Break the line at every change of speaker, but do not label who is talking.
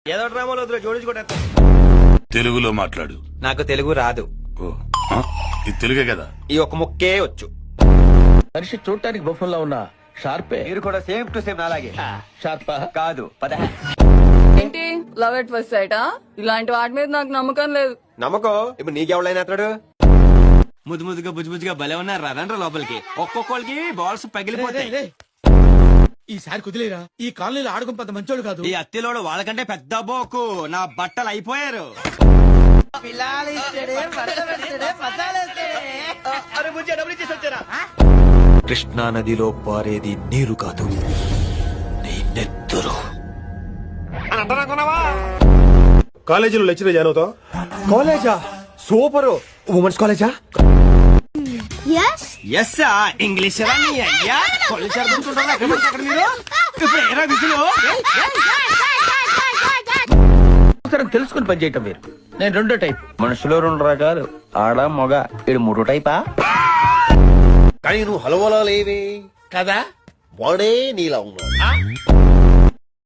ఏదో డ్రామాలో జోడించుకుంటా.
తెలుగులో మాట్లాడు.
నాకు తెలుగు రాదు.
ఓ, ఆ? ఇది తెలుగే కదా.
ఈ ఒక్క ముక్కే వచ్చు.
మనిషి చూడటానికి బొమ్మలా ఉన్నా షార్పే.
మీరు కూడా సేమ్ టు సేమ్ అలాగే.
షార్పా
కాదు పద.
ఏంటి లవ్ ఎట్ ఫస్ట్ సైటా? ఇలాంటి వాటి మీద నాకు నమ్మకం లేదు.
నమ్మకం ఇప్పుడు నీకెవడైనా అతడు.
ముద్దు ముద్దుగా బుజ్జు బుజ్జుగా భలే ఉన్నారు రాదండ్రా లోపలికి. ఒక్కొక్కరికి బాల్స్ పగిలిపోతాయి.
ఈసారి కుదిలేరా? ఈ కాలనీలో ఆడుకుని మంచోడు కాదు.
ఈ అత్తిలోడు వాళ్ళకంటే పెద్ద బోకు. నా బట్టలు అయిపోయారు.
కృష్ణా నదిలో పారేది నీరు కాదు, నీ నెత్తురు.
కాలేజీలో లెక్చరర్ జాయిన్ అవుతావు?
కాలేజా? సూపర్. ఉమెన్స్ కాలేజా?
ఎస్ ఇంగ్లీష్ రాని అయ్యా. కొల్లు చదువుతుంటారా అక్కడ మీరు? ఇప్పుడు ఏరా విసులు?
తెలుసుకుని పనిచేయటం వేరు. నేను రెండో టైప్. మనుషులు రెండు రకాలు, ఆడ మగ. ఇడు మూడో టైపా?
కానీ నువ్వు హలవలా లేవే
కదా
వాడే నీలా ఉన్నాడు.